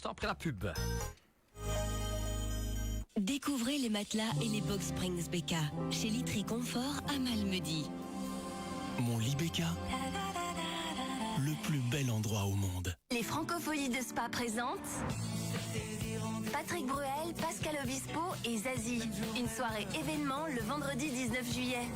instant après la pub. Découvrez les matelas et les box Springs BK chez Literie Confort à Malmedy. Mon lit BK, le plus bel endroit au monde. Les Francopholies de Spa présentent Patrick Bruel, Pascal Obispo et Zazie. Une soirée événement le vendredi 19 juillet.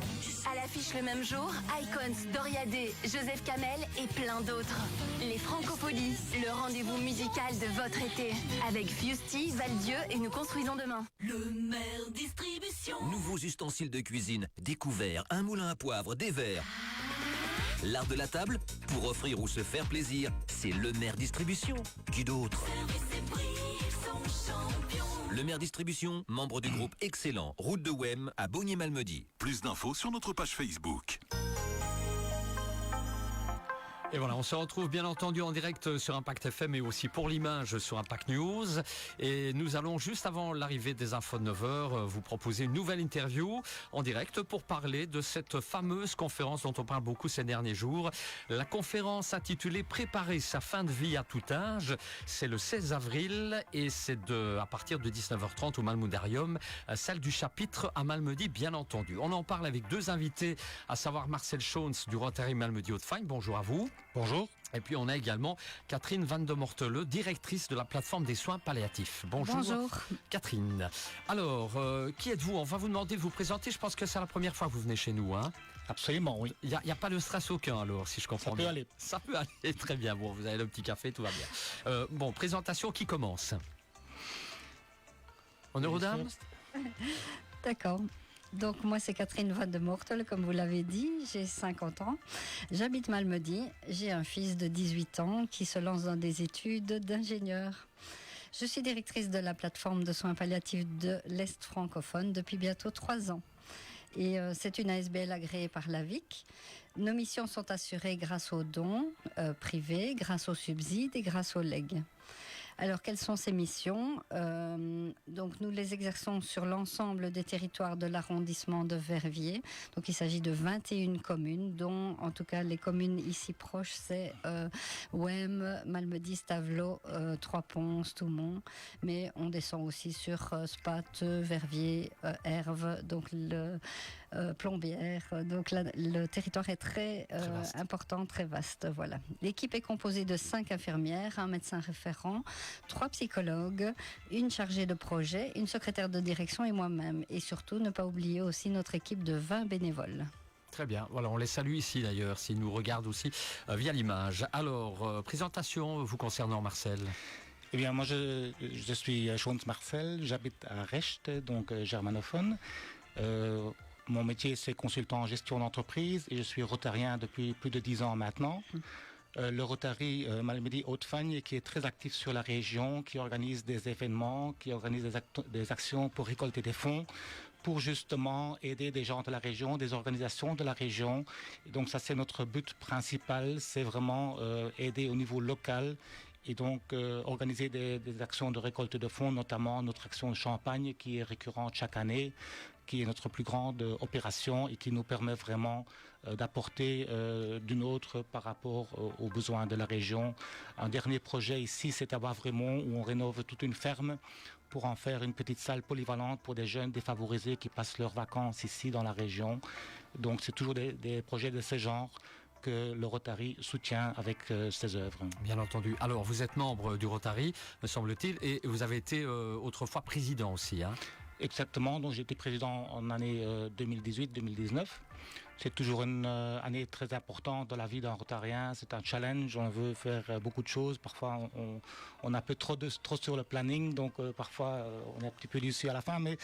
À l'affiche le même jour, Icons, Doriadé, Joseph Kamel et plein d'autres. Les Francopholies, le rendez-vous musical de votre été. Avec Fusty, Valdieu et Nous construisons demain. Le Maire Distribution. Nouveaux ustensiles de cuisine, des couverts, un moulin à poivre, des verres. L'art de la table, pour offrir ou se faire plaisir, c'est Le Maire Distribution. Qui d'autre? Service et prix sont champions. Le Maire Distribution, membre du groupe Excellent, route de Wem à Bogny-Malmedy. Plus d'infos sur notre page Facebook. Et voilà, on se retrouve bien entendu en direct sur Impact FM et aussi pour l'image sur Impact News. Et nous allons, juste avant l'arrivée des infos de 9h, vous proposer une nouvelle interview en direct pour parler de cette fameuse conférence dont on parle beaucoup ces derniers jours. La conférence intitulée « Préparer sa fin de vie à tout âge », c'est le 16 avril et c'est à partir de 19h30 au Malmudarium, salle du chapitre à Malmedy, bien entendu. On en parle avec deux invités, à savoir Marcel Schoens du Rotary Malmedy-Haute-Fagne. Bonjour à vous. Bonjour. Et puis on a également Catherine Van de Morteleu, directrice de la plateforme des soins palliatifs. Bonjour. Bonjour. Catherine. Alors, qui êtes-vous? On va vous demander de vous présenter. Je pense que c'est la première fois que vous venez chez nous. Hein? Absolument, oui. Il n'y a pas de stress aucun alors, si je comprends bien. Ça peut aller. Ça peut aller, très bien. Bon, vous avez le petit café, tout va bien. Bon, présentation qui commence? Honneur aux dames. D'accord. Donc moi c'est Catherine Van de Mortel, comme vous l'avez dit, j'ai 50 ans, j'habite Malmedy, j'ai un fils de 18 ans qui se lance dans des études d'ingénieur. Je suis directrice de la plateforme de soins palliatifs de l'Est francophone depuis bientôt 3 ans. Et c'est une ASBL agréée par l'AVIC. Nos missions sont assurées grâce aux dons privés, grâce aux subsides et grâce aux legs. Alors, quelles sont ces missions? Donc, nous les exerçons sur l'ensemble des territoires de l'arrondissement de Verviers. Donc, il s'agit de 21 communes, dont, en tout cas, les communes ici proches, c'est Wem, Malmedy, Stavelot, Trois-Ponts, Stoumont. Mais on descend aussi sur Spate, Verviers, Herve, donc le Plombières. Donc, le territoire est très important, très vaste. Voilà. L'équipe est composée de 5 infirmières, un médecin référent, 3 psychologues, une chargée de projet, une secrétaire de direction et moi-même. Et surtout, ne pas oublier aussi notre équipe de 20 bénévoles. Très bien. Voilà, on les salue ici d'ailleurs, s'ils nous regardent aussi via l'image. Alors, présentation vous concernant, Marcel. Eh bien, moi, je suis Schoens Marcel, j'habite à Recht, donc germanophone. Mon métier, c'est consultant en gestion d'entreprise et je suis rotarien depuis plus de 10 ans maintenant. Le Rotary Malmedy-Haute-Fagne qui est très actif sur la région, qui organise des événements, qui organise des actions pour récolter des fonds, pour justement aider des gens de la région, des organisations de la région. Et donc ça, c'est notre but principal, c'est vraiment aider au niveau local et donc organiser des actions de récolte de fonds, notamment notre action de champagne qui est récurrente chaque année, qui est notre plus grande opération et qui nous permet vraiment d'apporter d'une autre par rapport aux besoins de la région. Un dernier projet ici, c'est à Wavremont où on rénove toute une ferme pour en faire une petite salle polyvalente pour des jeunes défavorisés qui passent leurs vacances ici dans la région. Donc c'est toujours des projets de ce genre que le Rotary soutient avec ses œuvres. Bien entendu. Alors, vous êtes membre du Rotary, me semble-t-il, et vous avez été autrefois président aussi, hein? Exactement, donc j'ai été président en année 2018-2019. C'est toujours une année très importante dans la vie d'un rotarien, c'est un challenge, on veut faire beaucoup de choses, parfois on a un peu trop sur le planning, donc parfois on est un petit peu déçu à la fin, mais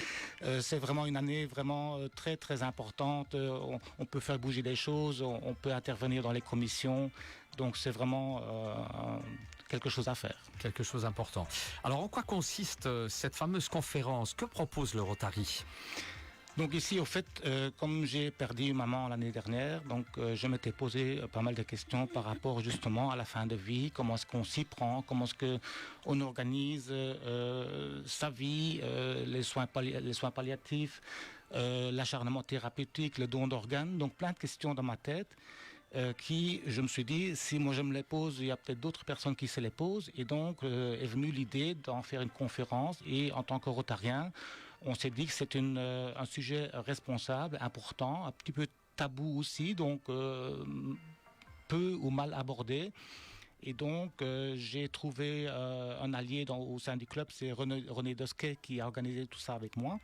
c'est vraiment une année vraiment très très importante, on peut faire bouger des choses, on peut intervenir dans les commissions, donc c'est vraiment quelque chose à faire. Quelque chose d'important. Alors en quoi consiste cette fameuse conférence? Que propose le Rotary? Donc ici, au fait, comme j'ai perdu maman l'année dernière, donc je m'étais posé pas mal de questions par rapport justement à la fin de vie, comment est-ce qu'on s'y prend, comment est-ce qu'on organise sa vie, les soins palliatifs, l'acharnement thérapeutique, le don d'organes, donc plein de questions dans ma tête. qui, je me suis dit, si moi je me les pose, il y a peut-être d'autres personnes qui se les posent. Et donc est venue l'idée d'en faire une conférence. Et en tant que rotarien, on s'est dit que c'est un sujet responsable, important, un petit peu tabou aussi, donc peu ou mal abordé. Et donc, j'ai trouvé un allié au sein du club, c'est René Dosquet qui a organisé tout ça avec moi.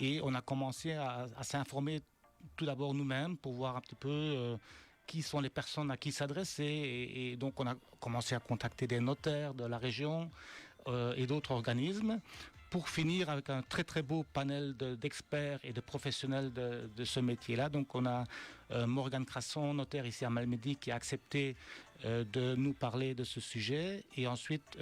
Et on a commencé à s'informer tout d'abord nous-mêmes pour voir un petit peu qui sont les personnes à qui s'adresser. Et donc, on a commencé à contacter des notaires de la région et d'autres organismes pour finir avec un très très beau panel d'experts et de professionnels de ce métier-là. Donc, on a Morgane Crasson, notaire ici à Malmedy, qui a accepté de nous parler de ce sujet. Et ensuite,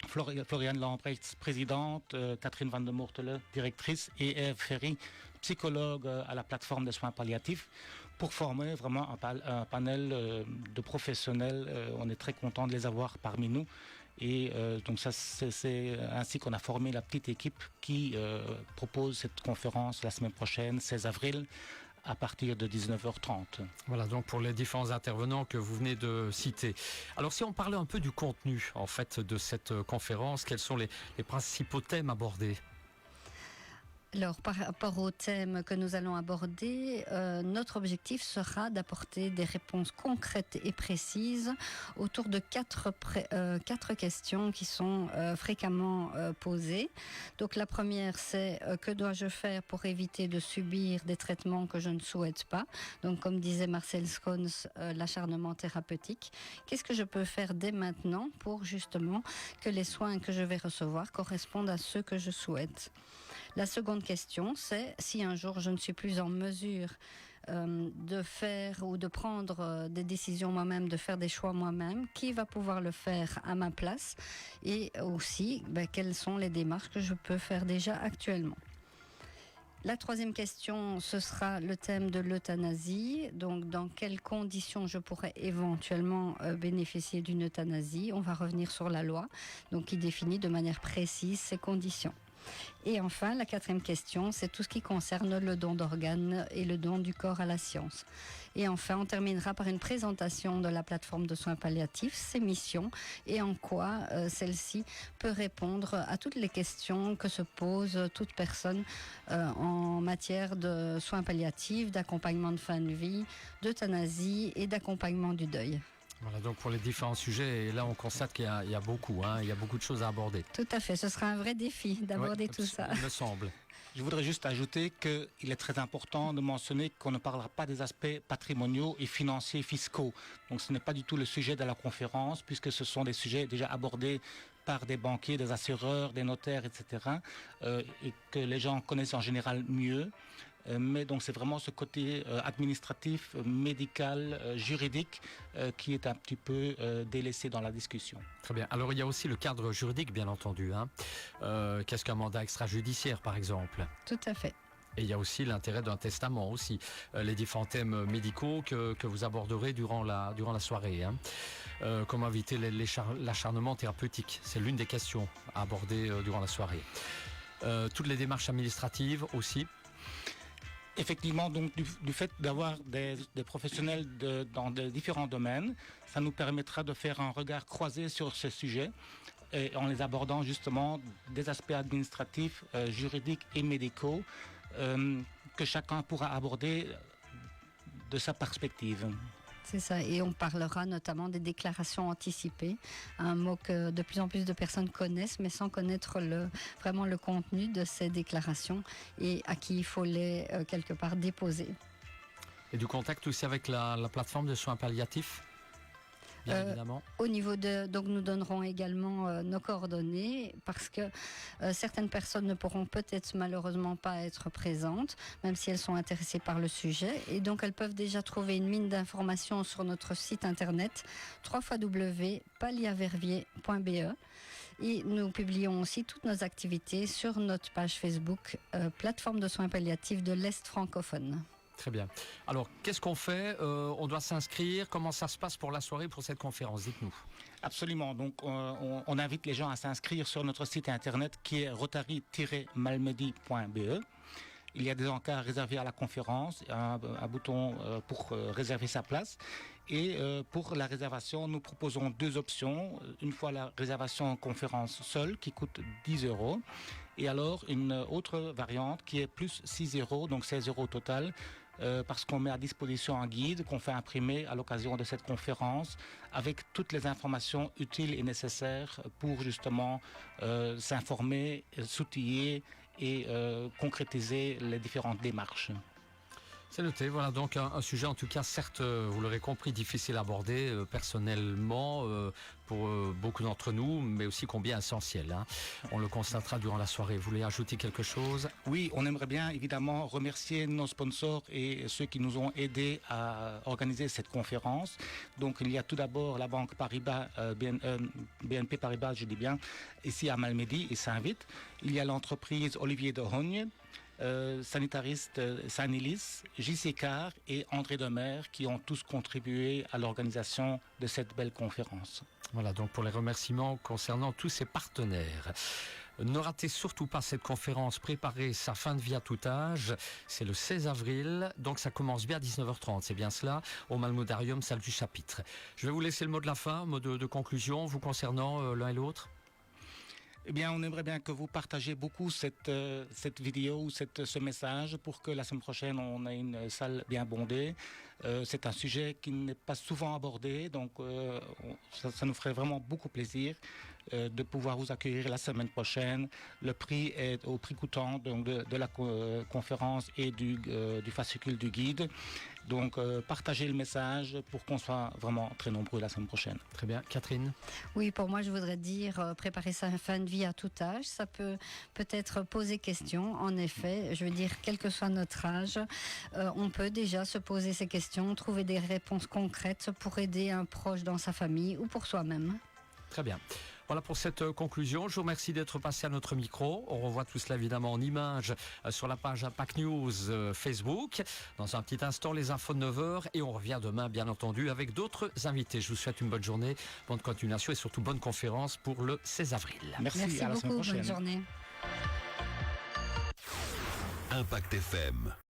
Floriane Lambrecht, présidente, Catherine Van de Moortelen, directrice, et Eve Ferry, psychologue à la plateforme des soins palliatifs, pour former vraiment un panel de professionnels. On est très content de les avoir parmi nous. Et donc ça, c'est ainsi qu'on a formé la petite équipe qui propose cette conférence la semaine prochaine, 16 avril, à partir de 19h30. Voilà, donc pour les différents intervenants que vous venez de citer. Alors si on parlait un peu du contenu en fait de cette conférence, quels sont les principaux thèmes abordés ? Alors, par rapport au thème que nous allons aborder, notre objectif sera d'apporter des réponses concrètes et précises autour de quatre questions qui sont fréquemment posées. Donc, la première, c'est que dois-je faire pour éviter de subir des traitements que je ne souhaite pas ? Donc, comme disait Marcel Scones, l'acharnement thérapeutique. Qu'est-ce que je peux faire dès maintenant pour justement que les soins que je vais recevoir correspondent à ceux que je souhaite ? La seconde question, c'est si un jour je ne suis plus en mesure de faire ou de prendre des décisions moi-même, de faire des choix moi-même, qui va pouvoir le faire à ma place ? Et aussi, quelles sont les démarches que je peux faire déjà actuellement ? La troisième question, ce sera le thème de l'euthanasie. Donc, dans quelles conditions je pourrais éventuellement bénéficier d'une euthanasie ? On va revenir sur la loi, donc qui définit de manière précise ces conditions. Et enfin, la quatrième question, c'est tout ce qui concerne le don d'organes et le don du corps à la science. Et enfin, on terminera par une présentation de la plateforme de soins palliatifs, ses missions et en quoi celle-ci peut répondre à toutes les questions que se pose toute personne en matière de soins palliatifs, d'accompagnement de fin de vie, d'euthanasie et d'accompagnement du deuil. Voilà, donc pour les différents sujets, et là on constate qu'il y a beaucoup, il y a beaucoup de choses à aborder. Tout à fait, ce sera un vrai défi d'aborder tout ça. Il me semble. Je voudrais juste ajouter qu'il est très important de mentionner qu'on ne parlera pas des aspects patrimoniaux et financiers fiscaux. Donc ce n'est pas du tout le sujet de la conférence, puisque ce sont des sujets déjà abordés par des banquiers, des assureurs, des notaires, etc. Et que les gens connaissent en général mieux. Mais donc c'est vraiment ce côté administratif, médical, juridique qui est un petit peu délaissé dans la discussion. Très bien. Alors il y a aussi le cadre juridique, bien entendu. Qu'est-ce qu'un mandat extrajudiciaire, par exemple ? Tout à fait. Et il y a aussi l'intérêt d'un testament aussi. Les différents thèmes médicaux que vous aborderez durant la soirée. Comment éviter l'acharnement thérapeutique ? C'est l'une des questions à aborder durant la soirée. Toutes les démarches administratives aussi. Effectivement, donc du fait d'avoir des professionnels dans de différents domaines, ça nous permettra de faire un regard croisé sur ce sujet et en les abordant justement des aspects administratifs, juridiques et médicaux que chacun pourra aborder de sa perspective. C'est ça, et on parlera notamment des déclarations anticipées, un mot que de plus en plus de personnes connaissent, mais sans connaître vraiment le contenu de ces déclarations et à qui il faut les quelque part déposer. Et du contact aussi avec la plateforme de soins palliatifs ? Bien évidemment. Au niveau donc nous donnerons également nos coordonnées parce que certaines personnes ne pourront peut-être malheureusement pas être présentes, même si elles sont intéressées par le sujet. Et donc elles peuvent déjà trouver une mine d'informations sur notre site internet www.palliaverviers.be. Et nous publions aussi toutes nos activités sur notre page Facebook, plateforme de soins palliatifs de l'Est francophone. Très bien. Alors, qu'est-ce qu'on fait ? On doit s'inscrire. Comment ça se passe pour la soirée, pour cette conférence ? Dites-nous. Absolument. Donc, on invite les gens à s'inscrire sur notre site internet qui est rotary-malmedy.be. Il y a des encarts réservés à la conférence, un bouton pour réserver sa place. Et pour la réservation, nous proposons 2 options. Une fois la réservation en conférence seule qui coûte 10 €. Et alors une autre variante qui est plus 6 €, donc 16 € au total. Parce qu'on met à disposition un guide qu'on fait imprimer à l'occasion de cette conférence avec toutes les informations utiles et nécessaires pour justement s'informer, s'outiller et concrétiser les différentes démarches. C'est noté, voilà donc un sujet en tout cas certes, vous l'aurez compris, difficile à aborder personnellement pour beaucoup d'entre nous, mais aussi combien essentiel. Hein. On le constatera durant la soirée. Vous voulez ajouter quelque chose? Oui, on aimerait bien évidemment remercier nos sponsors et ceux qui nous ont aidés à organiser cette conférence. Donc il y a tout d'abord la banque Paribas, BNP Paribas, je dis bien, ici à Malmedy et Saint-Vite. Il y a l'entreprise Olivier de Hogne, sanitariste Saint-Nilis, JC Carr et André Demer qui ont tous contribué à l'organisation de cette belle conférence. Voilà donc pour les remerciements concernant tous ces partenaires. Ne ratez surtout pas cette conférence, préparez sa fin de vie à tout âge. C'est le 16 avril, donc ça commence bien à 19h30, c'est bien cela, au Malmodarium, salle du chapitre. Je vais vous laisser le mot de la fin, mot de conclusion, vous concernant l'un et l'autre. Eh bien, on aimerait bien que vous partagez beaucoup cette vidéo ou ce message pour que la semaine prochaine, on ait une salle bien bondée. C'est un sujet qui n'est pas souvent abordé, donc ça nous ferait vraiment beaucoup plaisir de pouvoir vous accueillir la semaine prochaine. Le prix est au prix coûtant donc de la conférence et du fascicule du guide. Donc, partagez le message pour qu'on soit vraiment très nombreux la semaine prochaine. Très bien. Catherine? Oui, pour moi, je voudrais dire préparer sa fin de vie à tout âge. Ça peut peut-être poser question. En effet, je veux dire, quel que soit notre âge, on peut déjà se poser ces questions, trouver des réponses concrètes pour aider un proche dans sa famille ou pour soi-même. Très bien. Voilà pour cette conclusion. Je vous remercie d'être passé à notre micro. On revoit tout cela évidemment en images sur la page Impact News Facebook. Dans un petit instant, les infos de 9h et on revient demain, bien entendu, avec d'autres invités. Je vous souhaite une bonne journée, bonne continuation et surtout bonne conférence pour le 16 avril. Merci à la semaine beaucoup, prochaine. bonne journée. Impact FM.